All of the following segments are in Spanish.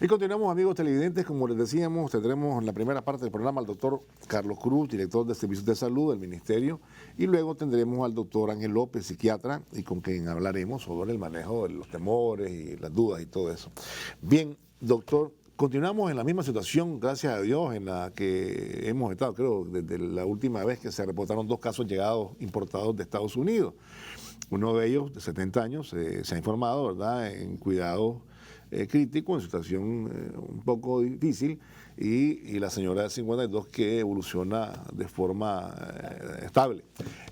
Y continuamos, amigos televidentes, como les decíamos, tendremos en la primera parte del programa al doctor Carlos Cruz, director de Servicios de Salud del Ministerio, y luego tendremos al doctor Ángel López, psiquiatra, y con quien hablaremos sobre el manejo de los temores y las dudas y todo eso. Bien, doctor, continuamos en la misma situación, gracias a Dios, en la que hemos estado, creo, desde la última vez que se reportaron 2 casos llegados importados de Estados Unidos. Uno de ellos, de 70 años, se ha informado, ¿verdad?, en cuidado crítico, en situación un poco difícil, y la señora de 52 que evoluciona de forma estable.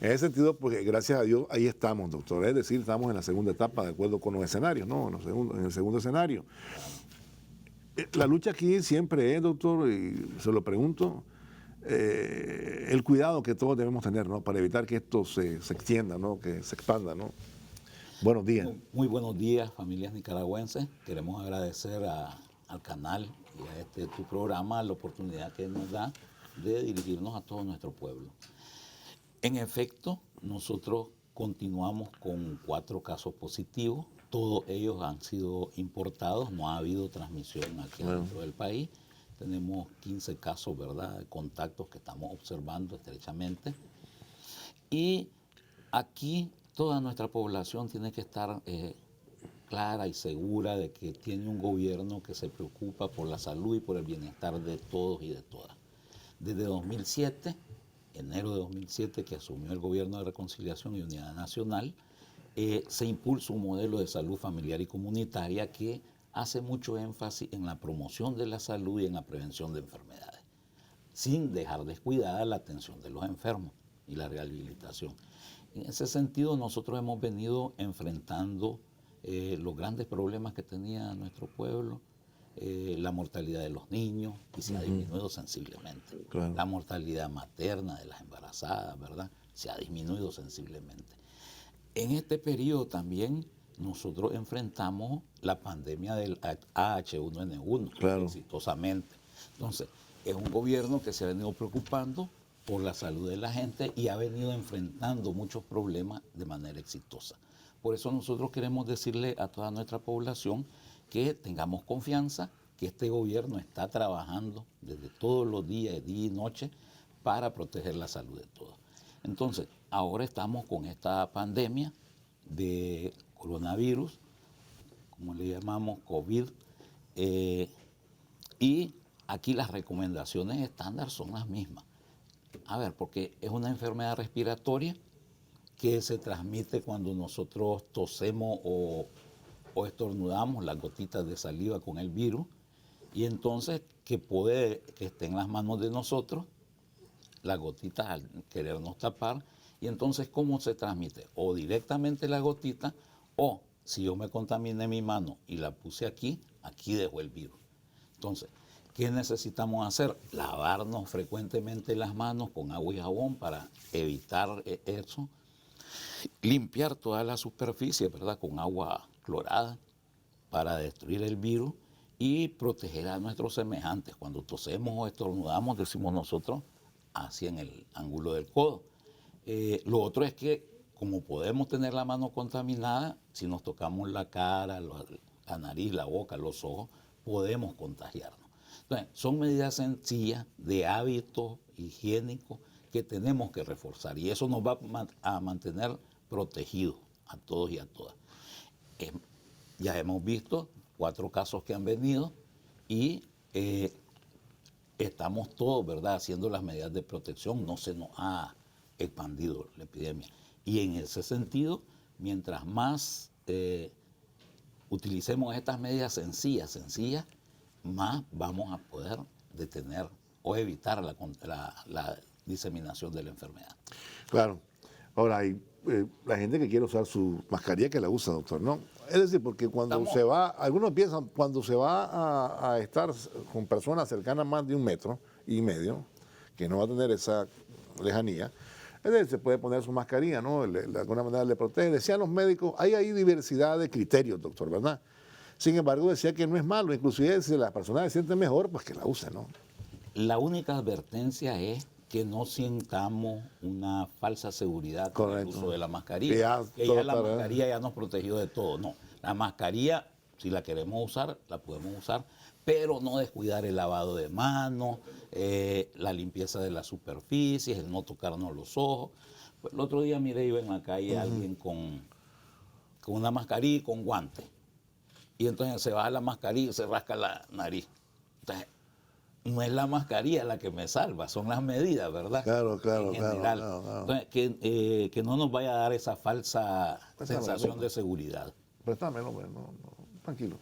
En ese sentido, pues gracias a Dios, ahí estamos, doctor. Es decir, estamos en la segunda etapa, de acuerdo con los escenarios, ¿no? En el segundo escenario. La lucha aquí siempre es, doctor, y se lo pregunto, el cuidado que todos debemos tener, ¿no?, para evitar que esto se extienda, ¿no?, que se expanda, ¿no? Buenos días. Muy buenos días, familias nicaragüenses. Queremos agradecer al canal y a tu programa la oportunidad que nos da de dirigirnos a todo nuestro pueblo. En efecto, nosotros continuamos con 4 casos positivos. Todos ellos han sido importados, no ha habido transmisión aquí dentro del país. Tenemos 15 casos, ¿verdad?, de contactos que estamos observando estrechamente. Y aquí toda nuestra población tiene que estar clara y segura de que tiene un gobierno que se preocupa por la salud y por el bienestar de todos y de todas. Desde 2007, enero de 2007, que asumió el Gobierno de Reconciliación y Unidad Nacional, se impulsa un modelo de salud familiar y comunitaria que hace mucho énfasis en la promoción de la salud y en la prevención de enfermedades, sin dejar descuidada la atención de los enfermos y la rehabilitación. En ese sentido, nosotros hemos venido enfrentando los grandes problemas que tenía nuestro pueblo, la mortalidad de los niños, y se ha disminuido sensiblemente. Claro. La mortalidad materna de las embarazadas, ¿verdad?, se ha disminuido sensiblemente. En este periodo también nosotros enfrentamos la pandemia del H1N1, claro, exitosamente. Entonces, es un gobierno que se ha venido preocupando por la salud de la gente y ha venido enfrentando muchos problemas de manera exitosa. Por eso nosotros queremos decirle a toda nuestra población que tengamos confianza, que este gobierno está trabajando desde todos los días, día y noche, para proteger la salud de todos. Entonces, ahora estamos con esta pandemia de coronavirus, como le llamamos COVID, y aquí las recomendaciones estándar son las mismas. A ver, porque es una enfermedad respiratoria que se transmite cuando nosotros tosemos o estornudamos las gotitas de saliva con el virus, y entonces que puede que esté en las manos de nosotros las gotitas al querernos tapar, y entonces ¿cómo se transmite? O directamente la gotita, o si yo me contaminé mi mano y la puse aquí, aquí dejó el virus. Entonces, ¿qué necesitamos hacer? Lavarnos frecuentemente las manos con agua y jabón para evitar eso. Limpiar toda la superficie, ¿verdad?, con agua clorada para destruir el virus y proteger a nuestros semejantes. Cuando tosemos o estornudamos, decimos nosotros, así en el ángulo del codo. Lo otro es que, como podemos tener la mano contaminada, si nos tocamos la cara, la nariz, la boca, los ojos, podemos contagiarnos. Entonces, son medidas sencillas de hábitos higiénicos que tenemos que reforzar, y eso nos va a mantener protegidos a todos y a todas. Ya hemos visto 4 casos que han venido y estamos todos, ¿verdad?, haciendo las medidas de protección. No se nos ha expandido la epidemia. Y en ese sentido, mientras más utilicemos estas medidas sencillas, más vamos a poder detener o evitar la diseminación de la enfermedad. Claro. Ahora, hay la gente que quiere usar su mascarilla, que la usa, doctor, ¿no? Es decir, porque cuando se va, algunos piensan, cuando se va a estar con personas cercanas más de 1,5 metros, que no va a tener esa lejanía, es decir, se puede poner su mascarilla, ¿no? De alguna manera le protege. Decían los médicos, hay diversidad de criterios, doctor, ¿verdad? Sin embargo, decía que no es malo, inclusive si las personas se sienten mejor, pues que la usen, ¿no? La única advertencia es que no sintamos una falsa seguridad con el uso de la mascarilla. Ya la mascarilla ya nos protegió de todo. No, la mascarilla Si la queremos usar, la podemos usar, pero no descuidar el lavado de manos, la limpieza de las superficies, el no tocarnos los ojos. Pues, el otro día miré, iba en la calle alguien con una mascarilla y con guantes. Y entonces se baja la mascarilla y se rasca la nariz. Entonces, no es la mascarilla la que me salva, son las medidas, ¿verdad? Claro, En claro, general. claro. Entonces, que no nos vaya a dar esa falsa sensación de seguridad. Préstamelo, hombre, tranquilo.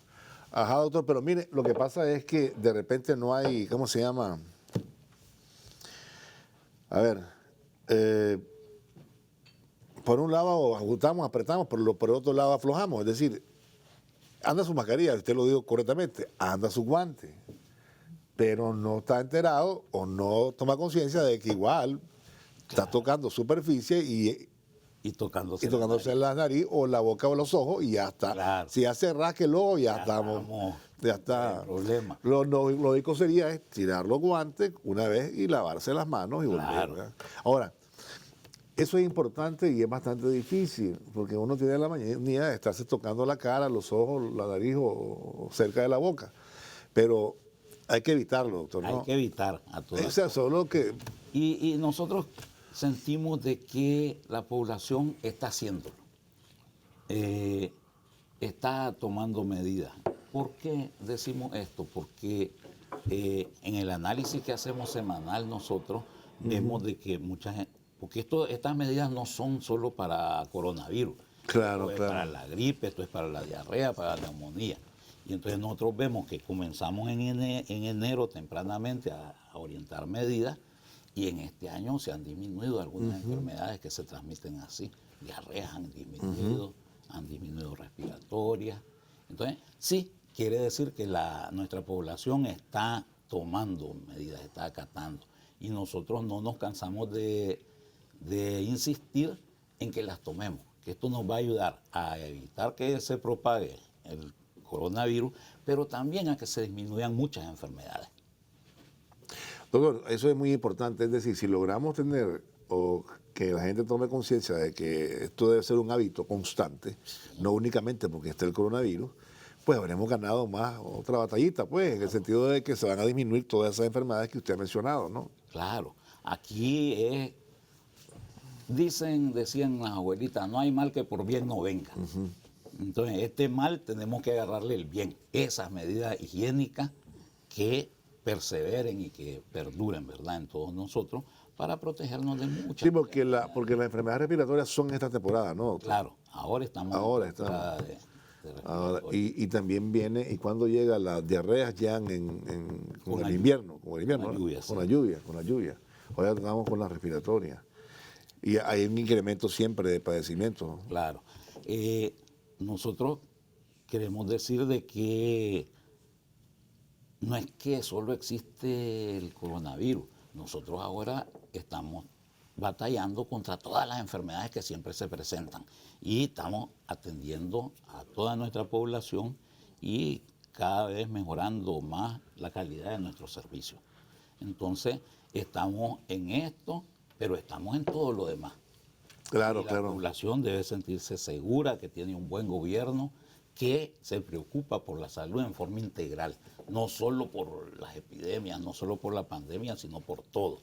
Ajá, doctor, pero mire, lo que pasa es que de repente no hay, ¿cómo se llama? A ver, por un lado ajustamos, apretamos, por el otro lado aflojamos. Es decir, anda su mascarilla, usted lo dijo correctamente, anda su guante, pero no está enterado o no toma conciencia de que igual está tocando superficie Y tocándose, la nariz o la boca o los ojos y ya está. Claro. Si ya se rasca el ojo, ya estamos. Ya está. No hay problema. Lo lógico sería es tirar los guantes una vez y lavarse las manos y volver. Claro. ¿Verdad? Ahora, eso es importante y es bastante difícil, porque uno tiene la manía de estarse tocando la cara, los ojos, la nariz o cerca de la boca. Pero hay que evitarlo, doctor. Hay que evitar a todas. O sea, solo que... Y nosotros sentimos de que la población está haciéndolo. Está tomando medidas. ¿Por qué decimos esto? Porque en el análisis que hacemos semanal nosotros vemos de que mucha gente, porque estas medidas no son solo para coronavirus. Claro, esto es claro. para la gripe, esto es para la diarrea, para la neumonía. Y entonces nosotros vemos que comenzamos en enero tempranamente a orientar medidas y en este año se han disminuido algunas enfermedades que se transmiten así. Diarreas han disminuido respiratorias. Entonces, sí, quiere decir que nuestra población está tomando medidas, está acatando. Y nosotros no nos cansamos de insistir en que las tomemos, que esto nos va a ayudar a evitar que se propague el coronavirus, pero también a que se disminuyan muchas enfermedades. Doctor, eso es muy importante, es decir, si logramos tener o que la gente tome conciencia de que esto debe ser un hábito constante, no únicamente porque esté el coronavirus, pues habremos ganado más otra batallita, pues, en el sentido de que se van a disminuir todas esas enfermedades que usted ha mencionado, ¿no? Claro, aquí decían las abuelitas, no hay mal que por bien no venga. Entonces, este mal tenemos que agarrarle el bien, esas medidas higiénicas que perseveren y que perduren, ¿verdad?, en todos nosotros, para protegernos de muchas. Sí, porque las enfermedades respiratorias son esta temporada, ¿no, doctor? Claro, ahora estamos Ahora en temporada de respiratorio. y también viene, y cuando llega las diarreas ya con el invierno, con la ¿no? lluvia, Con sí. la lluvia. Ahora estamos con las respiratorias. Y hay un incremento siempre de padecimientos, ¿no? Claro. Nosotros queremos decir de que no es que solo existe el coronavirus. Nosotros ahora estamos batallando contra todas las enfermedades que siempre se presentan y estamos atendiendo a toda nuestra población y cada vez mejorando más la calidad de nuestros servicios. Entonces, estamos en esto, pero estamos en todo lo demás. Claro, y la claro. población debe sentirse segura, que tiene un buen gobierno, que se preocupa por la salud en forma integral, no solo por las epidemias, no solo por la pandemia, sino por todo.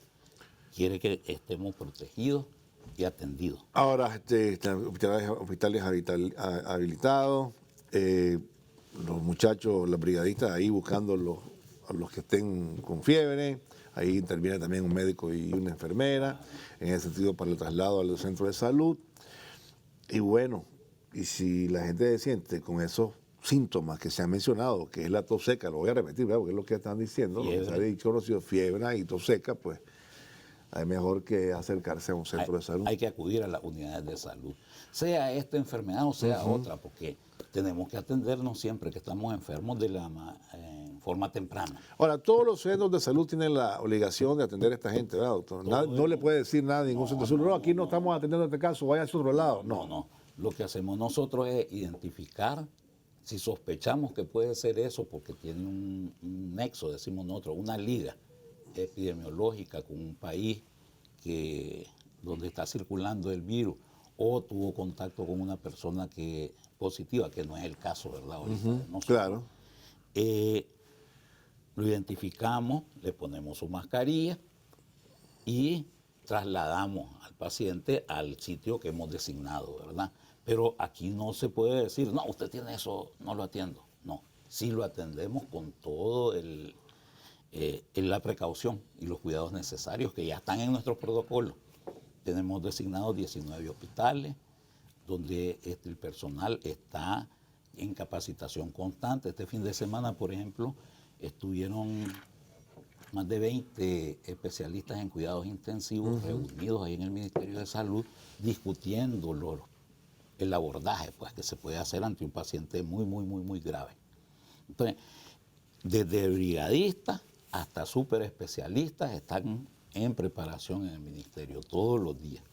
Quiere que estemos protegidos y atendidos. Ahora, están hospitales habilitados, los muchachos, los brigadistas ahí buscando a los que estén con fiebre, ahí interviene también un médico y una enfermera, en ese sentido para el traslado a los centros de salud. Y bueno, y si la gente se siente con esos síntomas que se han mencionado, que es la tos seca, lo voy a repetir, ¿verdad? Porque es lo que están diciendo, Fiebre. lo que se ha dicho, conocido, fiebre y tos seca, pues es mejor que acercarse a un centro de salud. Hay que acudir a las unidades de salud, sea esta enfermedad o sea otra, porque tenemos que atendernos siempre que estamos enfermos en forma temprana. Ahora, todos los centros de salud tienen la obligación de atender a esta gente, ¿verdad, doctor? No le puede decir nada a ningún centro de salud. No, aquí no estamos atendiendo este caso, vaya a otro lado. No. Lo que hacemos nosotros es identificar, si sospechamos que puede ser eso, porque tiene un nexo, decimos nosotros, una liga epidemiológica con un país donde está circulando el virus, o tuvo contacto con una persona que positiva, que no es el caso, ¿verdad? Ahorita de nosotros. Claro. Lo identificamos, le ponemos su mascarilla y trasladamos al paciente al sitio que hemos designado, ¿verdad? Pero aquí no se puede decir, no, usted tiene eso, no lo atiendo. No, sí lo atendemos con todo la precaución y los cuidados necesarios que ya están en nuestro protocolo. Tenemos designados 19 hospitales donde el personal está en capacitación constante. Este fin de semana, por ejemplo, estuvieron más de 20 especialistas en cuidados intensivos reunidos ahí en el Ministerio de Salud discutiendo el abordaje pues, que se puede hacer ante un paciente muy grave. Entonces, desde brigadistas hasta súper especialistas están en preparación en el Ministerio todos los días.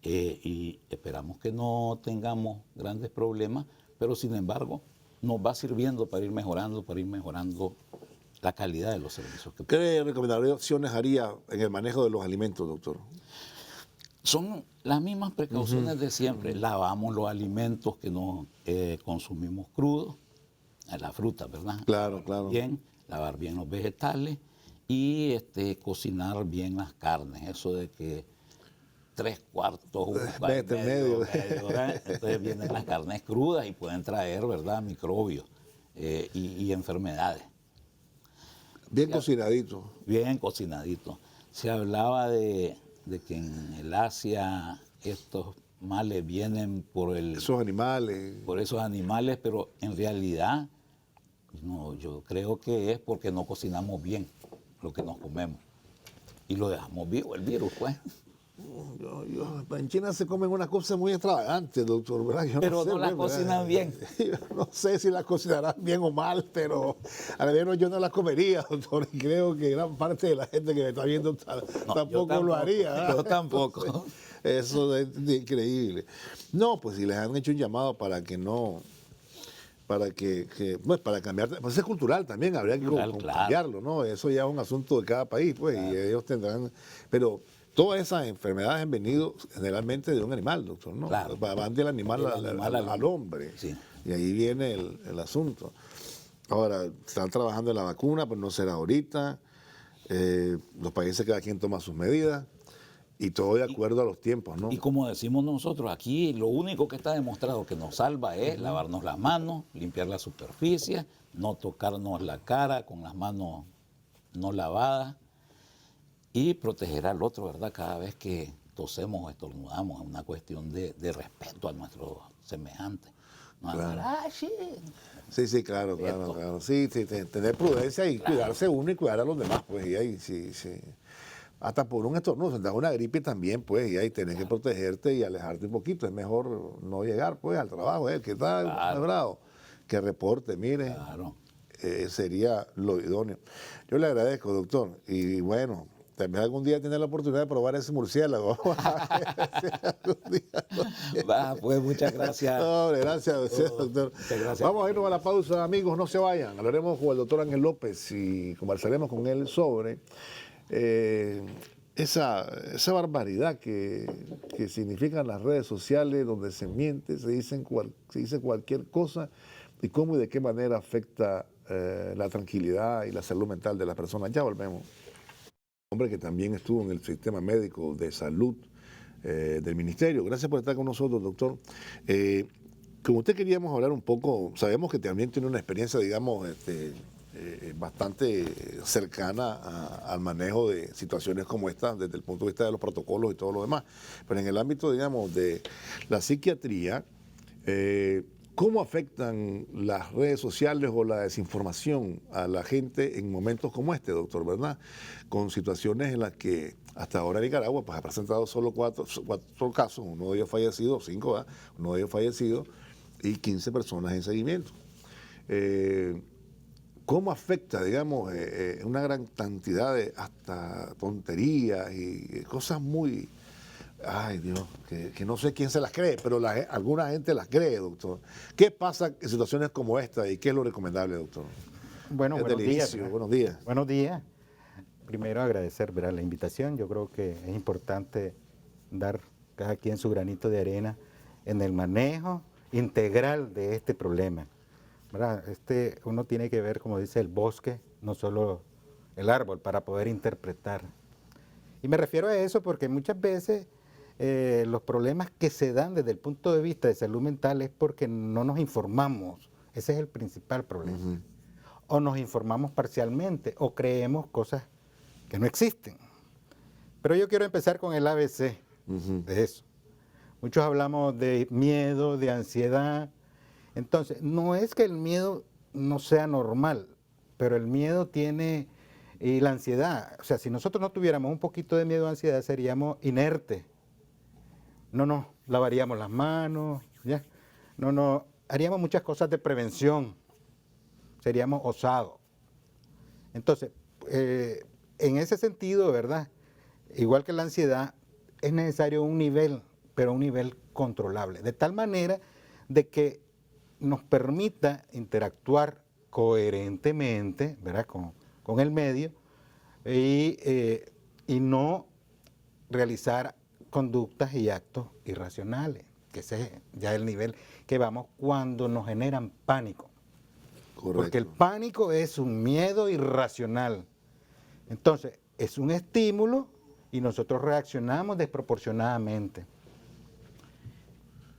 Y esperamos que no tengamos grandes problemas, pero sin embargo nos va sirviendo para ir mejorando la calidad de los servicios. ¿Qué recomendaciones haría en el manejo de los alimentos, doctor? Son las mismas precauciones de siempre. Lavamos los alimentos que no consumimos crudos, la fruta, ¿verdad? Claro, claro. Lavar bien los vegetales y cocinar bien las carnes. Eso de que 3/4, medio, entonces vienen las carnes crudas y pueden traer, ¿verdad?, microbios y enfermedades. Bien cocinadito. Bien cocinadito. Se hablaba de que en el Asia estos males vienen por esos animales. Por esos animales, pero en realidad no, yo creo que es porque no cocinamos bien lo que nos comemos y lo dejamos vivo el virus, pues. En China se comen unas cosas muy extravagantes, doctor, ¿verdad? Pero no las cocinan bien. Yo no sé si las cocinarán bien o mal, pero al menos yo no las comería, doctor, y creo que gran parte de la gente que me está viendo tampoco lo haría. Yo tampoco. Entonces, eso es increíble. No, pues si les han hecho un llamado para que no... para cambiar, pues es cultural también, habría que cambiarlo, ¿no? Eso ya es un asunto de cada país, pues, claro. Y ellos tendrán, pero todas esas enfermedades han venido generalmente de un animal, doctor, ¿no? Claro. Van del animal, al hombre, sí. Y ahí viene el asunto. Ahora, están trabajando en la vacuna, pues no será ahorita, los países cada quien toma sus medidas. Y todo de acuerdo a los tiempos, ¿no? Y como decimos nosotros, aquí lo único que está demostrado que nos salva es lavarnos las manos, limpiar la superficie, no tocarnos la cara con las manos no lavadas y proteger al otro, ¿verdad? Cada vez que tosemos o estornudamos, es una cuestión de respeto a nuestros semejantes. No, claro. Sí, claro. Sí, tener prudencia y cuidarse uno y cuidar a los demás, pues, y ahí sí. Hasta por un estornudo, se da una gripe también, pues, y ahí tenés que protegerte y alejarte un poquito. Es mejor no llegar, pues, al trabajo. El que está bravo, que reporte, mire. Claro. Sería lo idóneo. Yo le agradezco, doctor. Y bueno, tal vez algún día tener la oportunidad de probar ese murciélago. Pues muchas gracias. No, gracias, doctor. Muchas gracias. Vamos a irnos a la pausa, amigos, no se vayan. Hablaremos con el doctor Ángel López y conversaremos con él sobre esa barbaridad que significan las redes sociales, donde se miente, se dice cualquier cosa, y cómo y de qué manera afecta la tranquilidad y la salud mental de las personas. Ya volvemos. Un hombre que también estuvo en el sistema médico de salud del ministerio. Gracias por estar con nosotros, doctor. Como usted queríamos hablar un poco, sabemos que también tiene una experiencia, digamos, bastante cercana al manejo de situaciones como esta desde el punto de vista de los protocolos y todo lo demás. Pero en el ámbito, digamos, de la psiquiatría, ¿cómo afectan las redes sociales o la desinformación a la gente en momentos como este, doctor, verdad? Con situaciones en las que hasta ahora Nicaragua pues, ha presentado solo cuatro casos, uno de ellos fallecido, 5, ¿verdad? Uno de ellos fallecido y 15 personas en seguimiento. ¿Cómo afecta, digamos, una gran cantidad de hasta tonterías y cosas muy... Ay, Dios, que no sé quién se las cree, pero alguna gente las cree, doctor. ¿Qué pasa en situaciones como esta y qué es lo recomendable, doctor? Bueno, buenos días. Buenos días. Buenos días. Primero agradecer, ¿verdad?, la invitación. Yo creo que es importante dar cada quien su granito de arena en el manejo integral de este problema, ¿verdad? Uno tiene que ver, como dice, el bosque, no solo el árbol, para poder interpretar. Y me refiero a eso porque muchas veces los problemas que se dan desde el punto de vista de salud mental es porque no nos informamos. Ese es el principal problema. O nos informamos parcialmente o creemos cosas que no existen. Pero yo quiero empezar con el ABC de eso. Muchos hablamos de miedo, de ansiedad. Entonces, no es que el miedo no sea normal, pero el miedo tiene, y la ansiedad, o sea, si nosotros no tuviéramos un poquito de miedo o ansiedad, seríamos inertes. No nos lavaríamos las manos, ¿ya? No haríamos muchas cosas de prevención, seríamos osados. Entonces, en ese sentido, ¿verdad? Igual que la ansiedad, es necesario un nivel, pero un nivel controlable, de tal manera de que nos permita interactuar coherentemente, ¿verdad? Con el medio y no realizar conductas y actos irracionales, que ese es ya el nivel que vamos cuando nos generan pánico. Correcto. Porque el pánico es un miedo irracional. Entonces, es un estímulo y nosotros reaccionamos desproporcionadamente.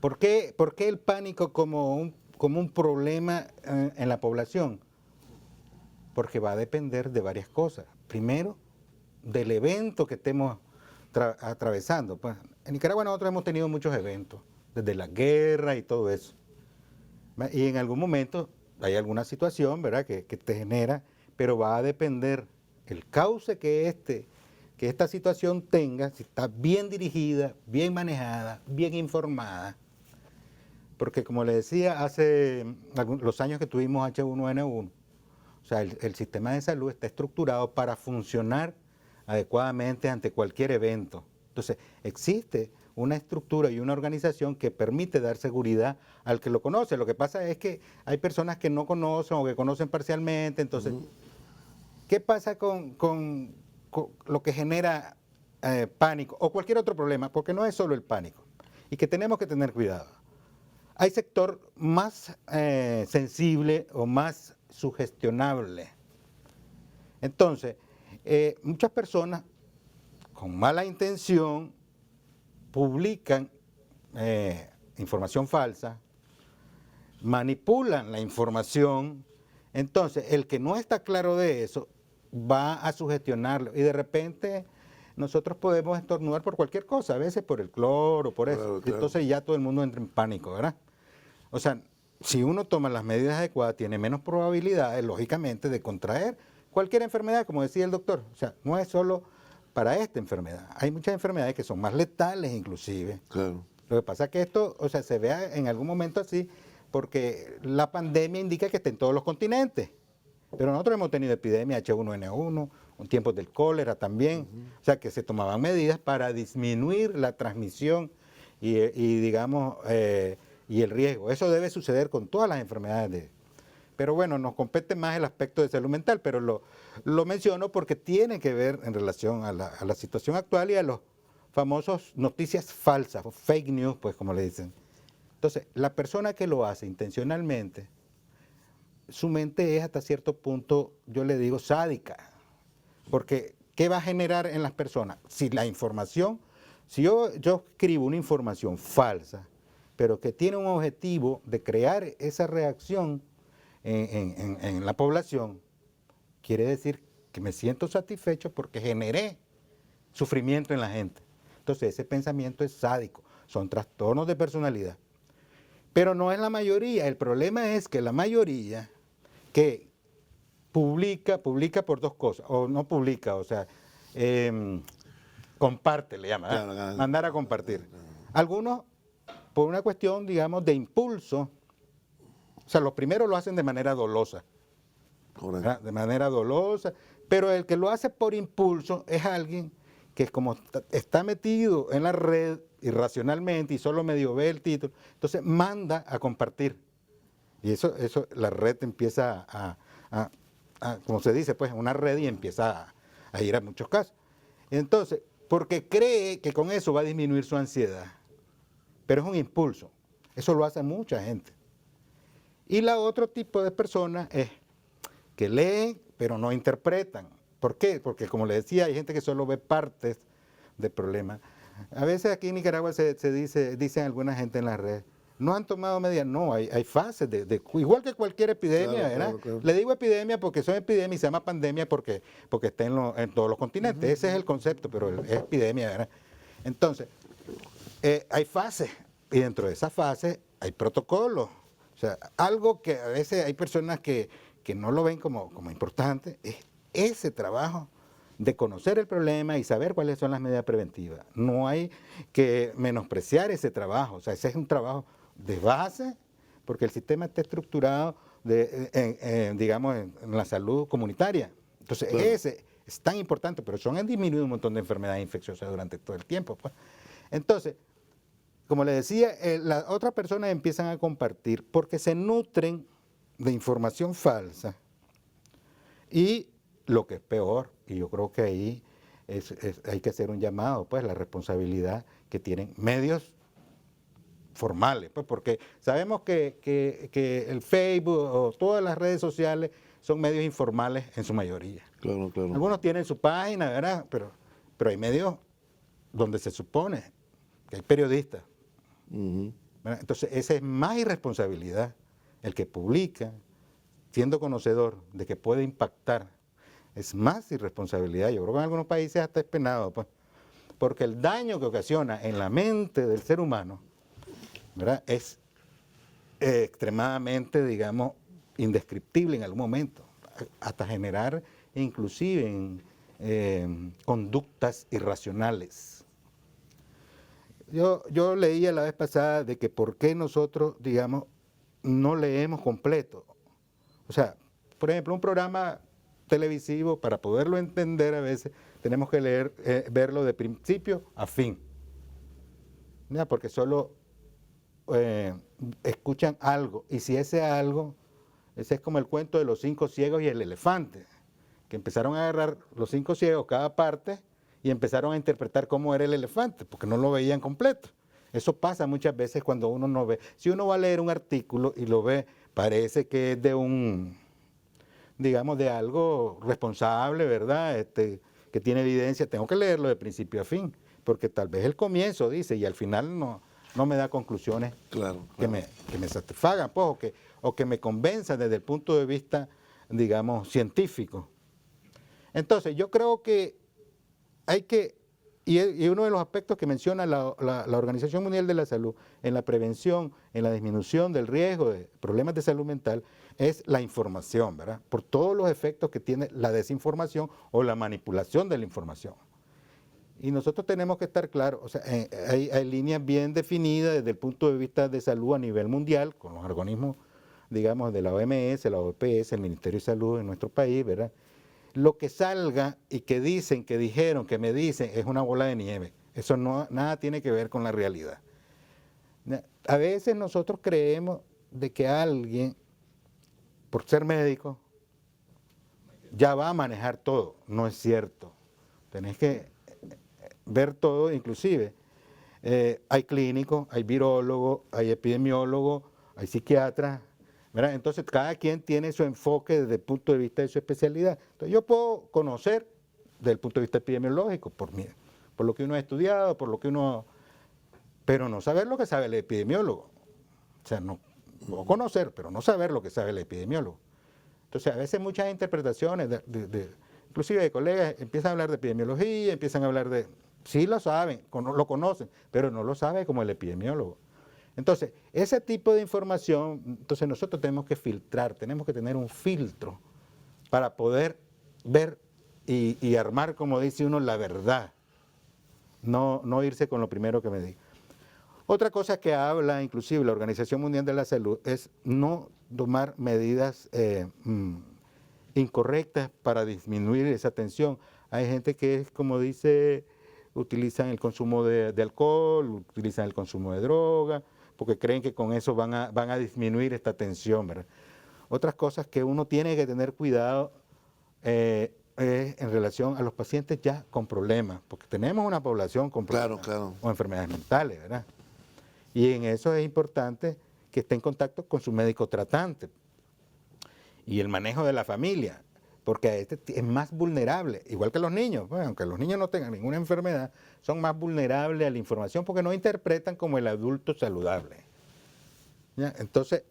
¿Por qué el pánico como un problema en la población? Porque va a depender de varias cosas. Primero, del evento que estemos atravesando. Pues, en Nicaragua nosotros hemos tenido muchos eventos, desde la guerra y todo eso. Y en algún momento hay alguna situación, ¿verdad?, que te genera, pero va a depender el cauce que esta situación tenga, si está bien dirigida, bien manejada, bien informada. Porque como le decía, hace los años que tuvimos H1N1, o sea, el sistema de salud está estructurado para funcionar adecuadamente ante cualquier evento. Entonces, existe una estructura y una organización que permite dar seguridad al que lo conoce. Lo que pasa es que hay personas que no conocen o que conocen parcialmente. Entonces, ¿qué pasa con lo que genera pánico o cualquier otro problema? Porque no es solo el pánico y que tenemos que tener cuidado. Hay sector más sensible o más sugestionable. Entonces, muchas personas con mala intención publican información falsa, manipulan la información. Entonces, el que no está claro de eso va a sugestionarlo y de repente nosotros podemos estornudar por cualquier cosa, a veces por el cloro, por eso. Claro, claro. Entonces ya todo el mundo entra en pánico, ¿verdad? O sea, si uno toma las medidas adecuadas, tiene menos probabilidades, lógicamente, de contraer cualquier enfermedad, como decía el doctor. O sea, no es solo para esta enfermedad. Hay muchas enfermedades que son más letales inclusive. Claro. Lo que pasa es que esto, o sea, se vea en algún momento así, porque la pandemia indica que está en todos los continentes. Pero nosotros hemos tenido epidemia H1N1, un tiempo del cólera también, o sea, que se tomaban medidas para disminuir la transmisión y digamos, y el riesgo. Eso debe suceder con todas las enfermedades. Pero bueno, nos compete más el aspecto de salud mental, pero lo menciono porque tiene que ver en relación a la situación actual y a los famosos noticias falsas, o fake news, pues como le dicen. Entonces, la persona que lo hace intencionalmente, su mente es hasta cierto punto, yo le digo, sádica. Porque, ¿qué va a generar en las personas? Si la información, si yo escribo una información falsa, pero que tiene un objetivo de crear esa reacción en la población, quiere decir que me siento satisfecho porque generé sufrimiento en la gente. Entonces, ese pensamiento es sádico, son trastornos de personalidad. Pero no es la mayoría, el problema es que la mayoría que publica por dos cosas, o no publica, o sea, comparte, le llama, Claro. mandar a compartir. Algunos, por una cuestión, digamos, de impulso, o sea, los primeros lo hacen de manera dolosa, Correcto. ¿verdad? De manera dolosa, pero el que lo hace por impulso es alguien que como está metido en la red irracionalmente y solo medio ve el título, entonces manda a compartir. Y eso la red empieza a como se dice, pues, una red y empieza a ir a muchos casos. Entonces, porque cree que con eso va a disminuir su ansiedad, pero es un impulso. Eso lo hace mucha gente. Y la otro tipo de personas es que leen, pero no interpretan. ¿Por qué? Porque como le decía, hay gente que solo ve partes del problema. A veces aquí en Nicaragua se dicen alguna gente en las redes, no han tomado medidas. No, hay fases, igual que cualquier epidemia, Claro, ¿verdad? claro, claro. Le digo epidemia porque son epidemias y se llama pandemia porque está en todos los continentes. Ese es el concepto, pero es epidemia, ¿verdad? Entonces, hay fases y dentro de esas fases hay protocolos. O sea, algo que a veces hay personas que no lo ven como importante es ese trabajo de conocer el problema y saber cuáles son las medidas preventivas. No hay que menospreciar ese trabajo. O sea, ese es un trabajo de base porque el sistema está estructurado, digamos, en la salud comunitaria. Entonces, Claro. ese es tan importante, pero han disminuido un montón de enfermedades infecciosas durante todo el tiempo, pues. Entonces, como le decía, las otras personas empiezan a compartir porque se nutren de información falsa y lo que es peor, y yo creo que ahí hay que hacer un llamado, pues, la responsabilidad que tienen medios formales, pues, porque sabemos que el Facebook o todas las redes sociales son medios informales en su mayoría. Claro, claro. Algunos tienen su página, ¿verdad? Pero hay medios donde se supone que hay periodistas. Ujú. ¿Verdad? Entonces, esa es más irresponsabilidad. El que publica, siendo conocedor de que puede impactar, es más irresponsabilidad. Yo creo que en algunos países hasta es penado, pues, porque el daño que ocasiona en la mente del ser humano, ¿verdad?, es extremadamente, digamos, indescriptible en algún momento, hasta generar inclusive conductas irracionales. Yo leía la vez pasada de que por qué nosotros, digamos, no leemos completo. O sea, por ejemplo, un programa televisivo, para poderlo entender a veces, tenemos que verlo de principio a fin. ¿Ya? Porque solo escuchan algo, y si ese algo, ese es como el cuento de los 5 ciegos y el elefante, que empezaron a agarrar los 5 ciegos cada parte y empezaron a interpretar cómo era el elefante, porque no lo veían completo. Eso pasa muchas veces cuando uno no ve. Si uno va a leer un artículo y lo ve, parece que es de digamos, de algo responsable, ¿verdad? Que tiene evidencia. Tengo que leerlo de principio a fin, porque tal vez el comienzo dice y al final no me da conclusiones Claro, que me satisfagan, pues, o que me convenzan desde el punto de vista, digamos, científico. Entonces, yo creo que hay que, y uno de los aspectos que menciona la Organización Mundial de la Salud en la prevención, en la disminución del riesgo de problemas de salud mental, es la información, ¿verdad? Por todos los efectos que tiene la desinformación o la manipulación de la información. Y nosotros tenemos que estar claros, o sea, hay líneas bien definidas desde el punto de vista de salud a nivel mundial, con los organismos, digamos, de la OMS, la OPS, el Ministerio de Salud en nuestro país, ¿verdad? Lo que salga y que dicen, que dijeron, que me dicen, es una bola de nieve. Eso nada tiene que ver con la realidad. A veces nosotros creemos de que alguien, por ser médico, ya va a manejar todo. No es cierto. Tenés que ver todo, inclusive. Hay clínicos, hay virólogos, hay epidemiólogos, hay psiquiatras, ¿verdad? Entonces, cada quien tiene su enfoque desde el punto de vista de su especialidad. Entonces, yo puedo conocer desde el punto de vista epidemiológico, por lo que uno ha estudiado, pero no saber lo que sabe el epidemiólogo. O sea, no conocer, pero no saber lo que sabe el epidemiólogo. Entonces, a veces muchas interpretaciones, inclusive de colegas, empiezan a hablar de epidemiología, empiezan a hablar de... Sí lo saben, lo conocen, pero no lo sabe como el epidemiólogo. Entonces, ese tipo de información, entonces nosotros tenemos que filtrar, tenemos que tener un filtro para poder ver y armar, como dice uno, la verdad. No irse con lo primero que me diga. Otra cosa que habla inclusive la Organización Mundial de la Salud es no tomar medidas incorrectas para disminuir esa tensión. Hay gente que es, como dice, utilizan el consumo de alcohol, utilizan el consumo de droga, porque creen que con eso van a disminuir esta tensión, ¿verdad? Otras cosas que uno tiene que tener cuidado en relación a los pacientes ya con problemas, porque tenemos una población con problemas Claro. o enfermedades mentales, ¿verdad? Y en eso es importante que esté en contacto con su médico tratante. Y el manejo de la familia, porque a este es más vulnerable, igual que los niños. Bueno, aunque los niños no tengan ninguna enfermedad, son más vulnerables a la información porque no interpretan como el adulto saludable. ¿Ya? Entonces,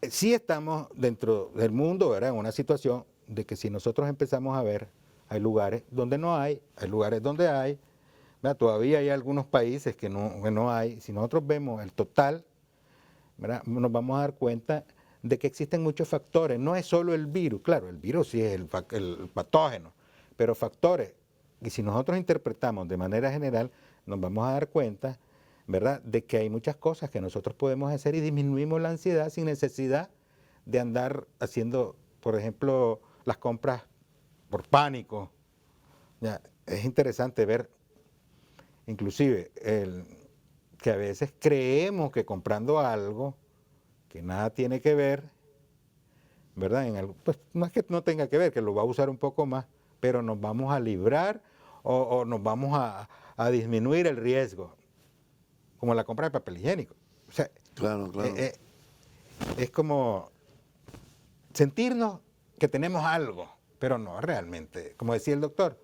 sí estamos dentro del mundo, ¿verdad?, en una situación de que si nosotros empezamos a ver, hay lugares donde no hay lugares donde hay, ¿verdad? Todavía hay algunos países que no hay. Si nosotros vemos el total, ¿verdad?, nos vamos a dar cuenta de que existen muchos factores. No es solo el virus, claro, el virus sí es el patógeno, pero factores, y si nosotros interpretamos de manera general, nos vamos a dar cuenta, ¿verdad?, de que hay muchas cosas que nosotros podemos hacer y disminuimos la ansiedad sin necesidad de andar haciendo, por ejemplo, las compras por pánico. Ya, es interesante ver, inclusive, que a veces creemos que comprando algo que nada tiene que ver, ¿verdad? Pues no es que no tenga que ver, que lo va a usar un poco más, pero nos vamos a librar o nos vamos a disminuir el riesgo, como la compra de papel higiénico. O sea, Claro, claro. es como sentirnos que tenemos algo, pero no realmente. Como decía el doctor,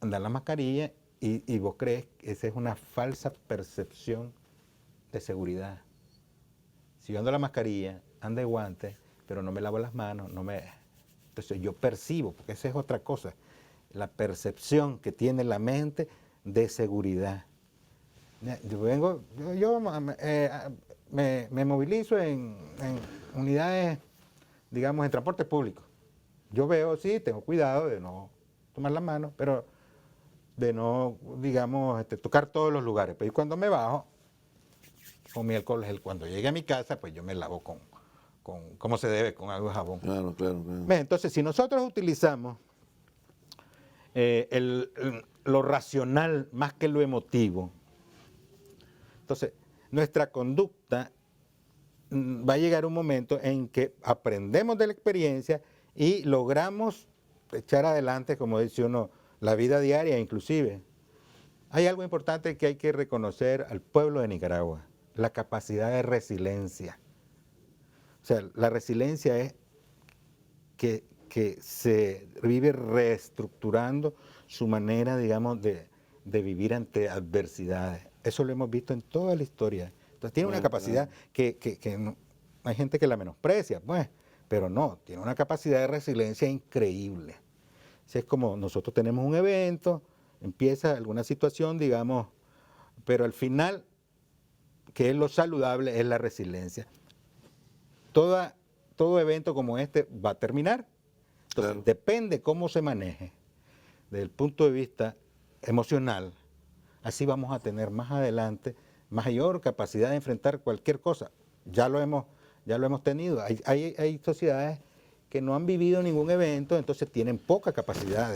andar la mascarilla y vos crees que esa es una falsa percepción de seguridad. Si yo ando la mascarilla, ando de guantes, pero no me lavo las manos, entonces yo percibo, porque esa es otra cosa, la percepción que tiene la mente de seguridad. Yo me movilizo en unidades, digamos, en transporte público. Yo veo, sí, tengo cuidado de no tomar las manos, pero de no, digamos, tocar todos los lugares. Pero cuando me bajo, con mi alcohol gel, cuando llegue a mi casa, pues yo me lavo como se debe, con agua y jabón. Claro, claro, claro. Entonces, si nosotros utilizamos lo racional más que lo emotivo, entonces nuestra conducta va a llegar un momento en que aprendemos de la experiencia y logramos echar adelante, como dice uno, la vida diaria inclusive. Hay algo importante que hay que reconocer al pueblo de Nicaragua, la capacidad de resiliencia. O sea, la resiliencia es que se vive reestructurando su manera, digamos, de vivir ante adversidades. Eso lo hemos visto en toda la historia. Entonces tiene una capacidad que no, hay gente que la menosprecia, pues, pero no, tiene una capacidad de resiliencia increíble. O sea, es como nosotros tenemos un evento, empieza alguna situación, digamos, pero al final, que es lo saludable, es la resiliencia. Todo evento como este va a terminar. Entonces, Claro. depende cómo se maneje desde el punto de vista emocional, así vamos a tener más adelante mayor capacidad de enfrentar cualquier cosa. Ya lo hemos tenido. Hay sociedades que no han vivido ningún evento, entonces tienen poca capacidad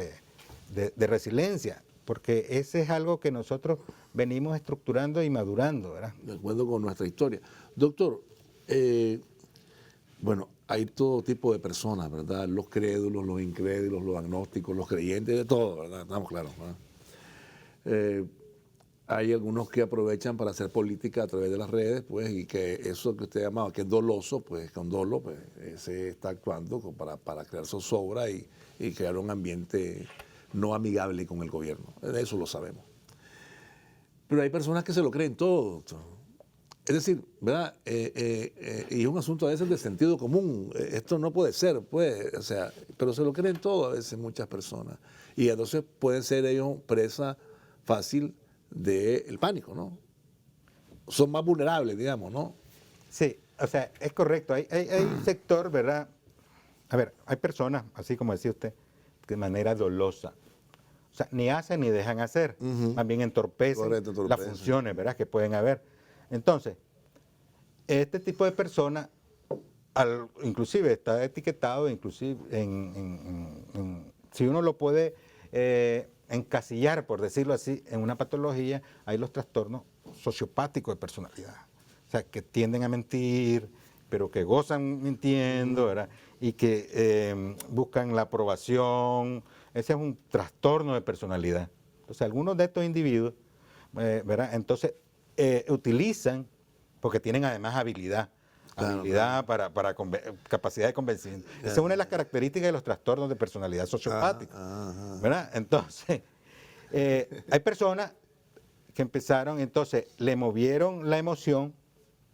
de resiliencia, porque ese es algo que nosotros venimos estructurando y madurando, ¿verdad? De acuerdo con nuestra historia. Doctor, bueno, hay todo tipo de personas, ¿verdad? Los crédulos, los incrédulos, los agnósticos, los creyentes, de todo, ¿verdad? Estamos claros, ¿verdad? Hay algunos que aprovechan para hacer política a través de las redes, pues, y que eso que usted llamaba, que es doloso, pues, con dolo, pues, se está actuando para crear zozobra y crear un ambiente no amigable con el gobierno. De eso lo sabemos. Pero hay personas que se lo creen todo, doctor. Es decir, ¿verdad? Y es un asunto a veces de sentido común. Esto no puede ser, pues, o sea, pero se lo creen todo a veces muchas personas. Y entonces pueden ser ellos presa fácil del pánico, ¿no? Son más vulnerables, digamos, ¿no? Sí, o sea, es correcto. Hay un sector, ¿verdad? A ver, hay personas, así como decía usted, que de manera dolosa, o sea, ni hacen ni dejan hacer, más bien entorpecen, Correcto, las entorpecen. funciones, ¿verdad?, que pueden haber. Entonces, este tipo de personas, inclusive está etiquetado, inclusive si uno lo puede encasillar, por decirlo así, en una patología, hay los trastornos sociopáticos de personalidad. O sea, que tienden a mentir, pero que gozan mintiendo, ¿verdad? Y que buscan la aprobación. Ese es un trastorno de personalidad. Entonces, algunos de estos individuos ¿verdad? Entonces, utilizan, porque tienen además habilidad. Claro, Habilidad capacidad de convencimiento. Esa es una de las características de los trastornos de personalidad sociopática. ¿Verdad? Entonces, hay personas que empezaron, entonces, le movieron la emoción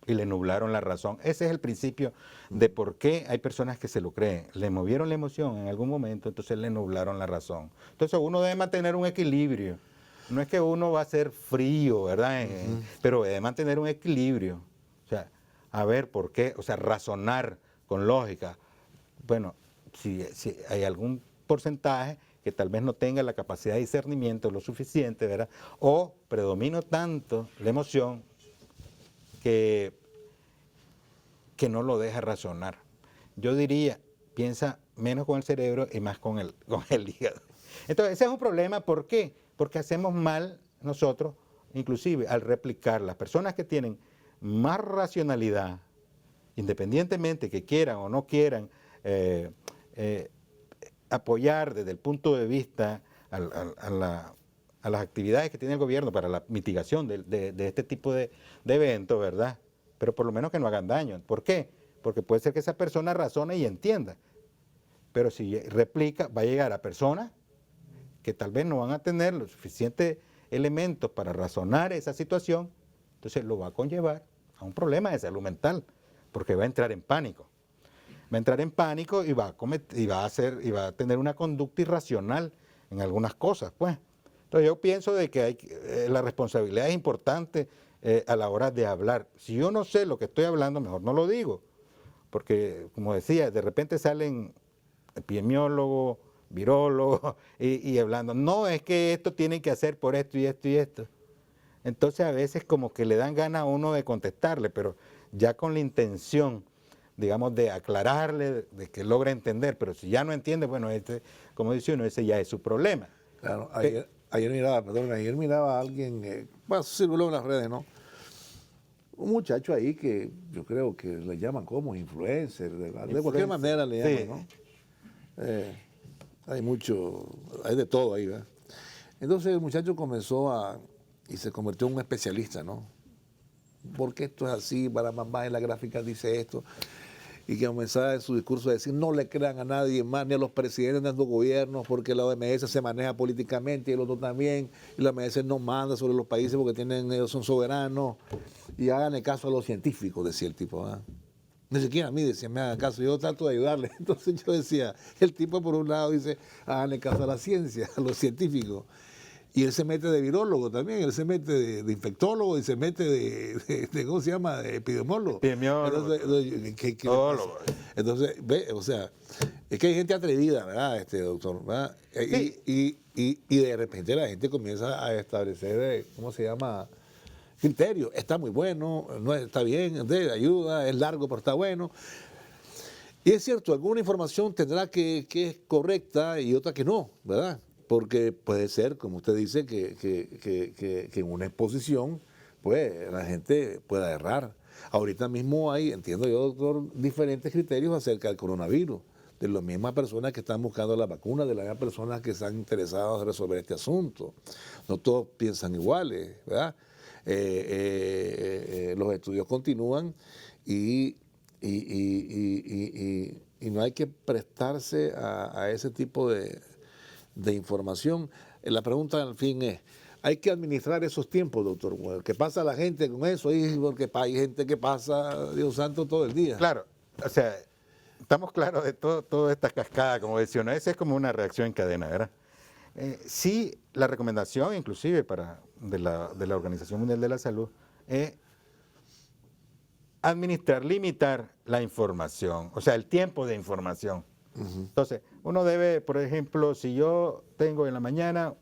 y le nublaron la razón. Ese es el principio de por qué hay personas que se lo creen. Le movieron la emoción en algún momento, entonces le nublaron la razón. Entonces, uno debe mantener un equilibrio. No es que uno va a ser frío, ¿verdad? Pero debe mantener un equilibrio. O sea, a ver por qué, o sea, razonar con lógica. Bueno, si hay algún porcentaje que tal vez no tenga la capacidad de discernimiento lo suficiente, ¿verdad? O predomino tanto la emoción que no lo deja razonar. Yo diría, piensa menos con el cerebro y más con el hígado. Entonces, ese es un problema. ¿Por qué? Porque hacemos mal nosotros, inclusive al replicar. Las personas que tienen más racionalidad, independientemente que quieran o no quieran apoyar desde el punto de vista a las actividades que tiene el gobierno para la mitigación de este tipo de eventos, ¿verdad? Pero por lo menos que no hagan daño. ¿Por qué? Porque puede ser que esa persona razone y entienda. Pero si replica, va a llegar a personas que tal vez no van a tener los suficientes elementos para razonar esa situación, entonces lo va a conllevar a un problema de salud mental, porque va a entrar en pánico. Va a entrar en pánico y va a tener una conducta irracional en algunas cosas, pues. Entonces yo pienso de que la responsabilidad es importante a la hora de hablar. Si yo no sé lo que estoy hablando, mejor no lo digo, porque como decía, de repente salen epidemiólogos, virólogos y hablando, no, es que esto tienen que hacer por esto y esto y esto. Entonces a veces como que le dan ganas a uno de contestarle, pero ya con la intención, digamos, de aclararle, de que logre entender, pero si ya no entiende, bueno, como dice uno, ese ya es su problema. Claro, ayer miraba a alguien, bueno, circuló en las redes, ¿no? Un muchacho ahí que yo creo que le llaman como influencer, de cualquier manera le llaman, ¿no? Hay de todo ahí, ¿verdad? Entonces el muchacho y se convirtió en un especialista, ¿no? Porque esto es así, para mamá en la gráfica dice esto, y que comenzaba su discurso a decir, no le crean a nadie más, ni a los presidentes de los gobiernos, porque la OMS se maneja políticamente y el otro también, y la OMS no manda sobre los países porque ellos son soberanos, y háganle caso a los científicos, decía el tipo, ¿verdad? Ni siquiera a mí decía, me hagan caso, yo trato de ayudarle. Entonces yo decía, el tipo por un lado dice, háganle caso a la ciencia, a los científicos. Y él se mete de virólogo también, él se mete de infectólogo y se mete de ¿cómo se llama? De epidemiólogo. Epidemiólogo. Entonces, ve, o sea, es que hay gente atrevida, ¿verdad, doctor? ¿Verdad? Sí. Y de repente la gente comienza a establecer, ¿cómo se llama? Criterio. Está muy bueno, no está bien, ayuda, es largo, pero está bueno. Y es cierto, alguna información tendrá que es correcta y otra que no, ¿verdad? Porque puede ser, como usted dice, que en una exposición, pues, la gente pueda errar. Ahorita mismo hay, entiendo yo, doctor, diferentes criterios acerca del coronavirus, de las mismas personas que están buscando la vacuna, de las mismas personas que están interesadas en resolver este asunto. No todos piensan iguales, ¿verdad? Los estudios continúan y no hay que prestarse a ese tipo de información. La pregunta al fin es, hay que administrar esos tiempos, doctor. ¿Qué pasa la gente con eso? Porque hay gente que pasa, Dios santo, todo el día. Claro, o sea, estamos claros de toda esta cascada, como decía uno. Esa es como una reacción en cadena, ¿verdad? Sí, la recomendación inclusive de la Organización Mundial de la Salud es limitar la información, o sea, el tiempo de información. Entonces, uno debe, por ejemplo, si yo tengo en la mañana,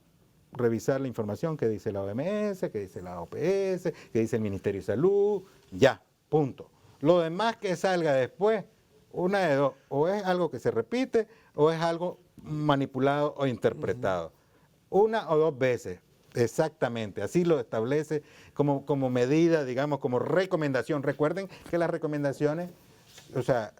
revisar la información que dice la OMS, que dice la OPS, que dice el Ministerio de Salud, ya, punto. Lo demás que salga después, una de dos, o es algo que se repite o es algo manipulado o interpretado. Una o dos veces, exactamente, así lo establece como medida, digamos, como recomendación. Recuerden que las recomendaciones o sea,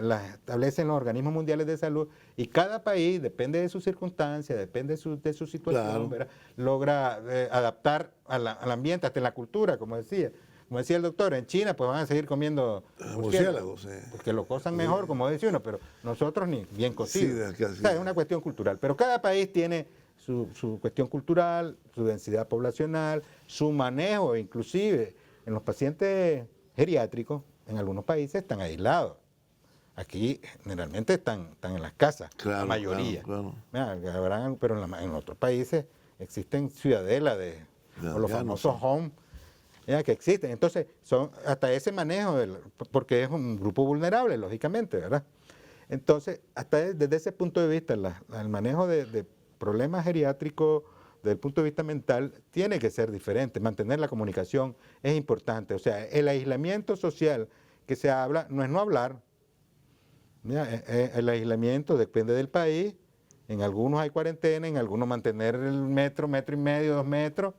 las establecen los organismos mundiales de salud y cada país, depende de sus circunstancias, depende de su situación, Claro. ¿verdad? Logra adaptar al ambiente, hasta en la cultura, como decía. Como decía el doctor, en China pues van a seguir comiendo Murciélagos, porque lo cozan mejor, como decía uno, pero nosotros ni bien cocido. Sí, O sea, es una cuestión cultural. Pero cada país tiene su cuestión cultural, su densidad poblacional, su manejo, inclusive en los pacientes geriátricos, en algunos países están aislados. Aquí generalmente están en las casas, Claro, la mayoría. claro. Mira, pero en otros países existen ciudadelas o los famosos home que existen. Entonces, son hasta ese manejo, porque es un grupo vulnerable, lógicamente, ¿verdad? Entonces, desde ese punto de vista, el manejo de problemas geriátricos desde el punto de vista mental tiene que ser diferente. Mantener la comunicación es importante. O sea, el aislamiento social que se habla no es no hablar. Mira, el aislamiento depende del país. En algunos hay cuarentena, en algunos mantener el metro y medio, 2 metros,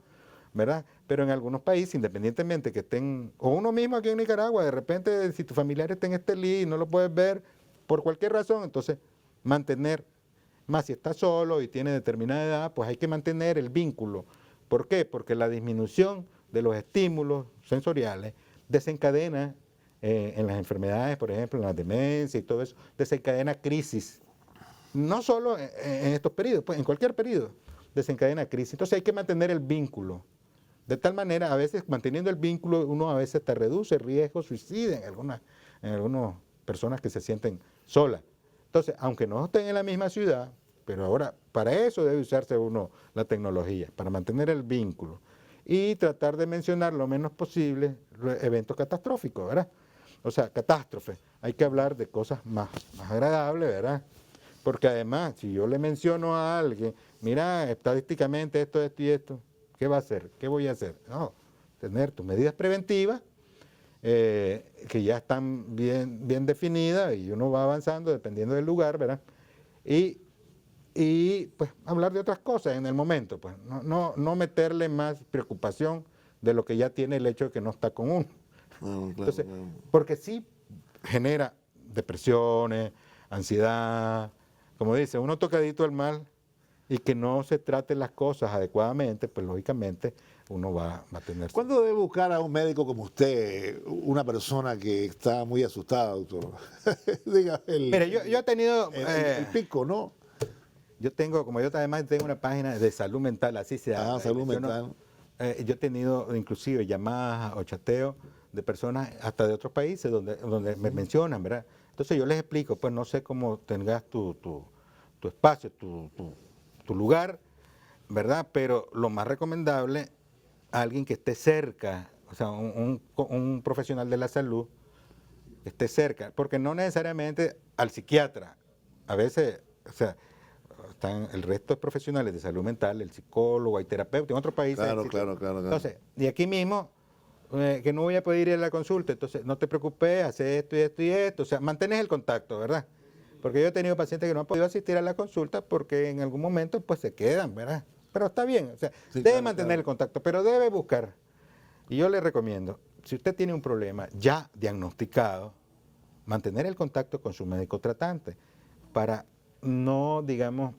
¿verdad? Pero en algunos países, independientemente que estén, o uno mismo aquí en Nicaragua, de repente, si tu familiar está en Estelí y no lo puedes ver por cualquier razón, entonces mantener, más si está solo y tiene determinada edad, pues hay que mantener el vínculo. ¿Por qué? Porque la disminución de los estímulos sensoriales desencadena en las enfermedades, por ejemplo, en la demencia y todo eso, desencadena crisis. No solo en estos periodos, pues en cualquier periodo desencadena crisis. Entonces hay que mantener el vínculo. De tal manera, a veces manteniendo el vínculo, uno a veces te reduce riesgo suicida en algunas personas que se sienten solas. Entonces, aunque no estén en la misma ciudad, pero ahora para eso debe usarse uno la tecnología, para mantener el vínculo y tratar de mencionar lo menos posible eventos catastróficos, ¿verdad? O sea, catástrofes. Hay que hablar de cosas más agradables, ¿verdad? Porque además, si yo le menciono a alguien, mira, estadísticamente esto y esto, ¿qué va a hacer? ¿Qué voy a hacer? No, tener tus medidas preventivas que ya están bien definidas y uno va avanzando dependiendo del lugar, ¿verdad? Y pues hablar de otras cosas en el momento, pues no meterle más preocupación de lo que ya tiene el hecho de que no está con uno. Claro, Entonces, claro. porque sí genera depresiones, ansiedad, como dice, uno tocadito al mal y que no se traten las cosas adecuadamente, pues lógicamente uno va a tener... ¿Cuándo debe buscar a un médico como usted, una persona que está muy asustada, doctor? Diga, Mire, yo he tenido... el pico, ¿no? Yo tengo, como yo además tengo una página de salud mental, así se llama. Salud mental. Yo he tenido inclusive llamadas o chateos de personas hasta de otros países donde me mencionan, ¿verdad? Entonces yo les explico, pues no sé cómo tengas tu espacio, tu lugar, ¿verdad? Pero lo más recomendable, alguien que esté cerca, o sea, un profesional de la salud que esté cerca, porque no necesariamente al psiquiatra, a veces, o sea, están el resto de profesionales de salud mental, el psicólogo, hay terapeutas, en otros países. Claro. Entonces, y aquí mismo, que no voy a poder ir a la consulta, entonces no te preocupes, hace esto y esto y esto, o sea, mantienes el contacto, ¿verdad? Porque yo he tenido pacientes que no han podido asistir a la consulta porque en algún momento pues se quedan, ¿verdad? Pero está bien, o sea, Sí, debe claro, mantener claro. el contacto, pero debe buscar. Y yo le recomiendo, si usted tiene un problema ya diagnosticado, mantener el contacto con su médico tratante para no, digamos,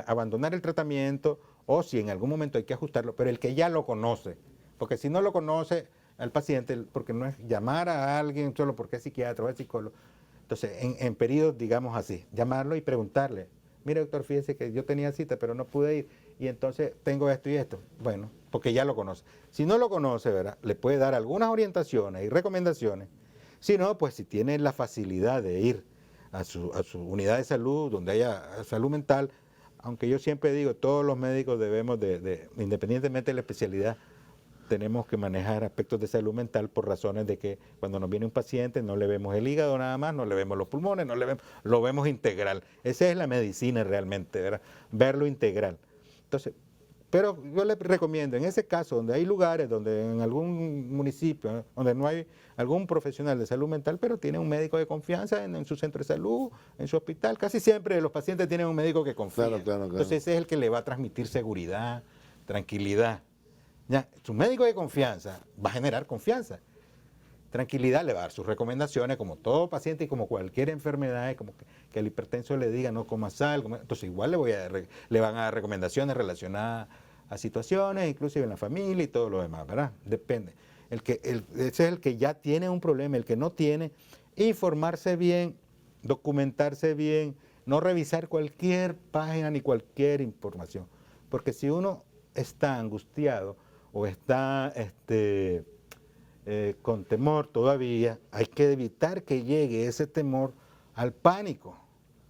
abandonar el tratamiento o si en algún momento hay que ajustarlo, pero el que ya lo conoce, porque si no lo conoce al paciente, porque no es llamar a alguien solo porque es psiquiatra o es psicólogo, entonces en periodos, digamos así, llamarlo y preguntarle, mire doctor, fíjese que yo tenía cita pero no pude ir y entonces tengo esto y esto, bueno, porque ya lo conoce. Si no lo conoce, ¿verdad? Le puede dar algunas orientaciones y recomendaciones, si no, pues si tiene la facilidad de ir a su unidad de salud, donde haya salud mental, aunque yo siempre digo, todos los médicos debemos independientemente de la especialidad, tenemos que manejar aspectos de salud mental por razones de que cuando nos viene un paciente no le vemos el hígado nada más, no le vemos los pulmones, lo vemos integral. Esa es la medicina realmente, ¿verdad? Verlo integral. Entonces, pero yo le recomiendo, en ese caso, donde hay lugares, donde en algún municipio, donde no hay algún profesional de salud mental, pero tiene un médico de confianza en su centro de salud, en su hospital, casi siempre los pacientes tienen un médico que confía. Claro. Entonces ese es el que le va a transmitir seguridad, tranquilidad. Ya, su médico de confianza va a generar confianza. tranquilidad, le va a dar sus recomendaciones, como todo paciente y como cualquier enfermedad, como que el hipertenso le diga no coma sal, entonces igual le van a dar recomendaciones relacionadas a situaciones, inclusive en la familia y todo lo demás, ¿verdad? Depende. Ese es el que ya tiene un problema, el que no tiene, informarse bien, documentarse bien, no revisar cualquier página ni cualquier información, porque si uno está angustiado o está con temor todavía, hay que evitar que llegue ese temor al pánico.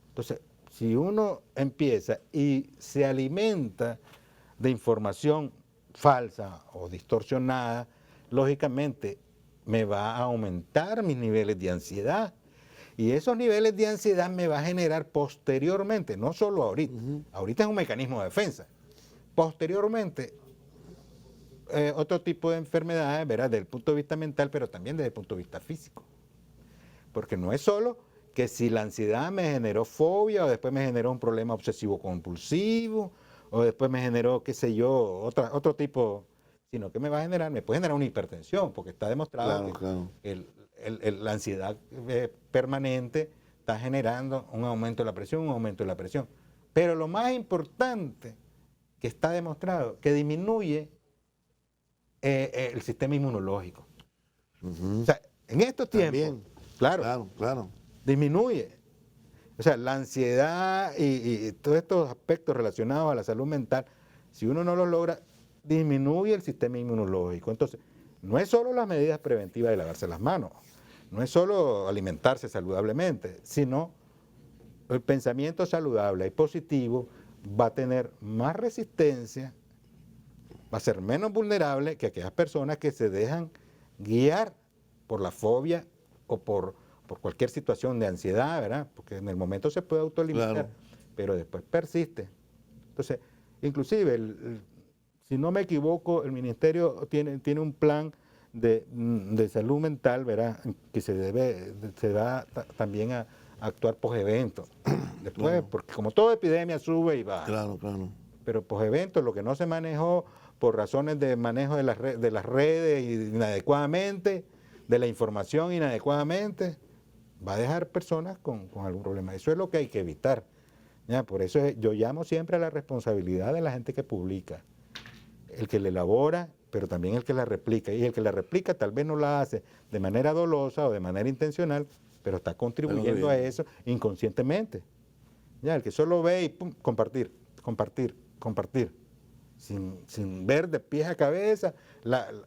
Entonces, si uno empieza y se alimenta de información falsa o distorsionada, lógicamente me va a aumentar mis niveles de ansiedad. Y esos niveles de ansiedad me va a generar posteriormente, no solo ahorita, ahorita es un mecanismo de defensa, posteriormente otro tipo de enfermedades, ¿verdad? Desde el punto de vista mental, pero también desde el punto de vista físico. Porque no es solo que si la ansiedad me generó fobia o después me generó un problema obsesivo compulsivo o después me generó, qué sé yo, otro tipo, sino que me puede generar una hipertensión, porque está demostrado que la ansiedad permanente está generando un aumento de la presión, Pero lo más importante que está demostrado, que disminuye el sistema inmunológico. O sea, en estos tiempos, claro, disminuye. O sea, la ansiedad y todos estos aspectos relacionados a la salud mental, si uno no los logra, disminuye el sistema inmunológico. Entonces, no es solo las medidas preventivas de lavarse las manos, no es solo alimentarse saludablemente, sino el pensamiento saludable y positivo va a tener más resistencia, va a ser menos vulnerable que aquellas personas que se dejan guiar por la fobia o por cualquier situación de ansiedad, ¿verdad? Porque en el momento se puede autolimitar, pero después persiste. Entonces, inclusive, si no me equivoco, el ministerio tiene un plan de salud mental, ¿verdad? Que se va también a actuar post-evento. Después, porque como toda epidemia sube y va. Pero post-evento, lo que no se manejó por razones de manejo de las redes inadecuadamente, de la información inadecuadamente, va a dejar personas con algún problema. Eso es lo que hay que evitar. ¿Ya? Por eso yo llamo siempre a la responsabilidad de la gente que publica, el que la elabora, pero también el que la replica. Y el que la replica tal vez no la hace de manera dolosa o de manera intencional, pero está contribuyendo a eso inconscientemente. ¿Ya? El que solo ve y pum, compartir, sin ver de pies a cabeza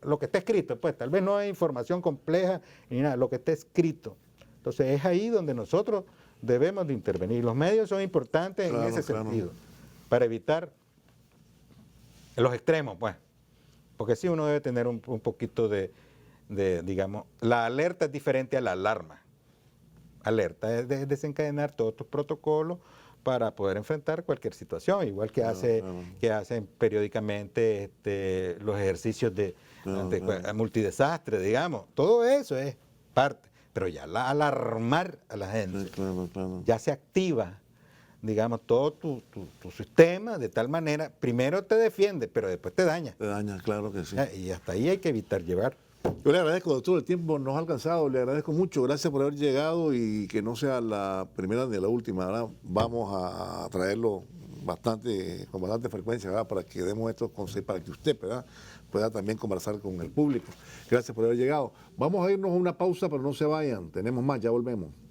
lo que está escrito. Pues tal vez no hay información compleja ni nada, lo que está escrito. Entonces es ahí donde nosotros debemos de intervenir. Los medios son importantes en ese sentido, para evitar los extremos, pues. Porque sí uno debe tener un poquito de, digamos, la alerta es diferente a la alarma. Alerta es desencadenar todos tus protocolos para poder enfrentar cualquier situación, igual que hacen periódicamente los ejercicios de multidesastre, digamos. Todo eso es parte. Pero ya alarmar a la gente, ya se activa, digamos, todo tu sistema de tal manera, primero te defiende, pero después te daña. Te daña, claro que sí. Y hasta ahí hay que evitar llevar. Yo le agradezco, doctor, el tiempo nos ha alcanzado, le agradezco mucho, gracias por haber llegado y que no sea la primera ni la última, ¿verdad? Vamos a traerlo con bastante frecuencia, ¿verdad? Para que demos estos consejos, para que usted, ¿verdad?, pueda también conversar con el público. Gracias por haber llegado. Vamos a irnos a una pausa, pero no se vayan, tenemos más, ya volvemos.